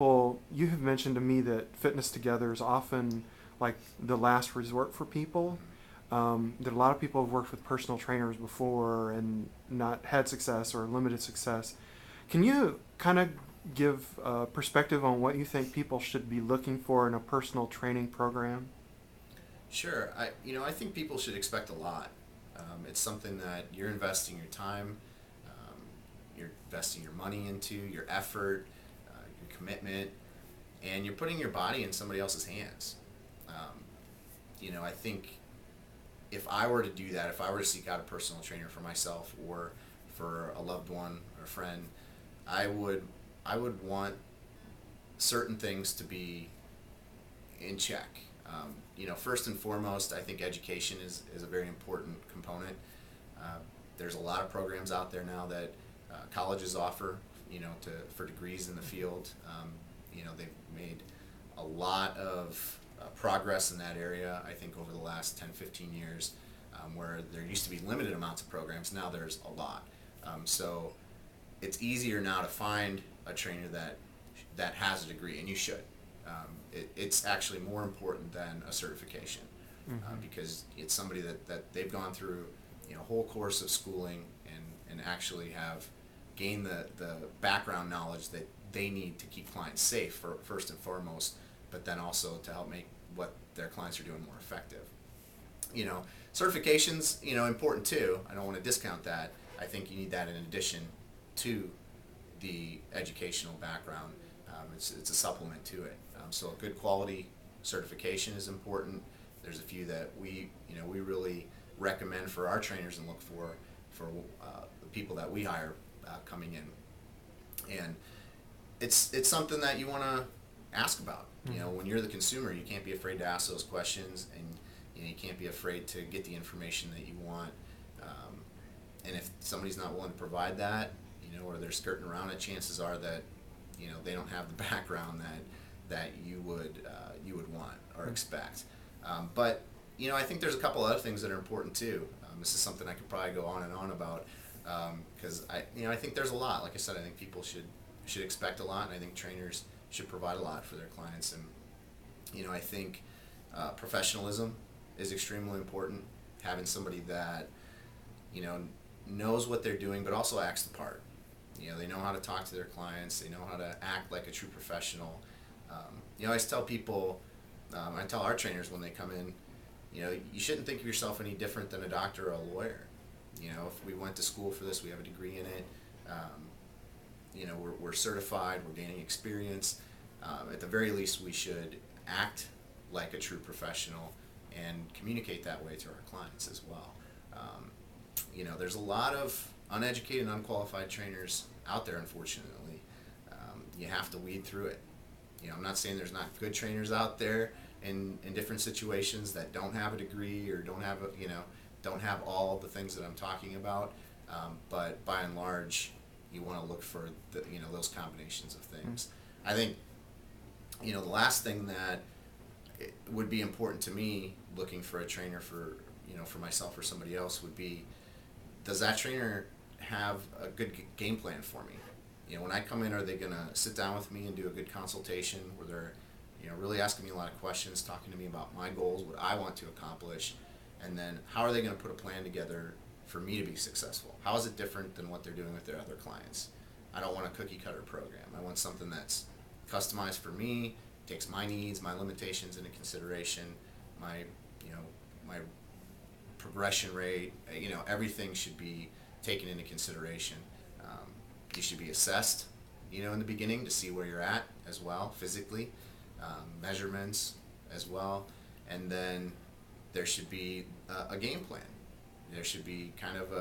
Well, you have mentioned to me that fitness together is often like the last resort for people. That a lot of people have worked with personal trainers before and not had success or limited success. Can you kind of give perspective on what you think people should be looking for in a personal training program? Sure. I think people should expect a lot. It's something that you're investing your time, um, you're investing your money into, your effort, your commitment, and you're putting your body in somebody else's hands. Um, I think if I were to do that, if I were to seek out a personal trainer for myself or for a loved one or a friend, I would I would want certain things to be in check. First and foremost, I think education is a very important component. Uh, there's a lot of programs out there now that colleges offer, for degrees in the field. They've made a lot of progress in that area, I think, over the last 10, 15 years, where there used to be limited amounts of programs. Now there's a lot. So it's easier now to find a trainer that has a degree, and you should. It's actually more important than a certification, Mm-hmm. because it's somebody that they've gone through a whole course of schooling and actually have gained the background knowledge that they need to keep clients safe first and foremost, but then also to help make what their clients are doing more effective. Certifications, important too. I don't want to discount that. I think you need that in addition to the educational background. It's a supplement to it. So a good quality certification is important. There's a few that we really recommend for our trainers and look for the people that we hire coming in, and it's something that you want to ask about. Mm-hmm. When you're the consumer, you can't be afraid to ask those questions, and you can't be afraid to get the information that you want. And if somebody's not willing to provide that, or they're skirting around it, chances are that they don't have the background that you would want or expect. But I think there's a couple other things that are important too. This is something I could probably go on and on about, because I think there's a lot. Like I said, I think people should expect a lot, and I think trainers should provide a lot for their clients. And I think professionalism is extremely important. Having somebody that you know knows what they're doing, but also acts the part. They know how to talk to their clients. They know how to act like a true professional. I always tell people, I tell our trainers when they come in, you shouldn't think of yourself any different than a doctor or a lawyer. If we went to school for this, we have a degree in it. We're certified. We're gaining experience. At the very least, we should act like a true professional and communicate that way to our clients as well. There's a lot of uneducated and unqualified trainers out there, unfortunately. You have to weed through it. I'm not saying there's not good trainers out there in different situations that don't have a degree or don't have all the things that I'm talking about. But by and large, you want to look for those combinations of things. I think the last thing that it would be important to me looking for a trainer for myself or somebody else would be, does that trainer have a good game plan for me? When I come in, are they going to sit down with me and do a good consultation where they're really asking me a lot of questions, talking to me about my goals, what I want to accomplish, and then how are they going to put a plan together for me to be successful? How is it different than what they're doing with their other clients? I don't want a cookie cutter program. I want something that's customized for me, takes my needs, my limitations into consideration, my my progression rate. Everything should be taken into consideration. You should be assessed, in the beginning to see where you're at as well, physically, measurements as well, and then there should be a game plan. There should be kind of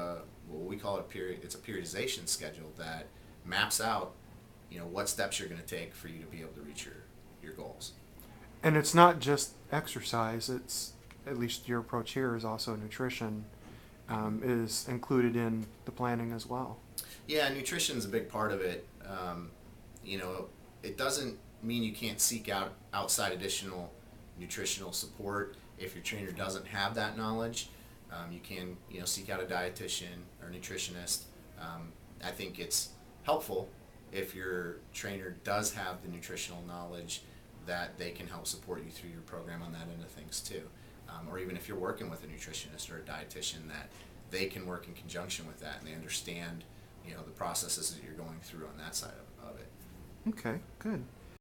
what we call it's a periodization schedule that maps out, what steps you're going to take for you to be able to reach your goals. And it's not just exercise. It's at least your approach here is also nutrition is included in the planning as well. Yeah, nutrition's a big part of it. You know, it doesn't mean you can't seek out outside additional nutritional support if your trainer doesn't have that knowledge. You can, seek out a dietitian or nutritionist. I think it's helpful if your trainer does have the nutritional knowledge, that they can help support you through your program on that end of things too. Or even if you're working with a nutritionist or a dietitian, that they can work in conjunction with that, and they understand, the processes that you're going through on that side of it. Okay, good.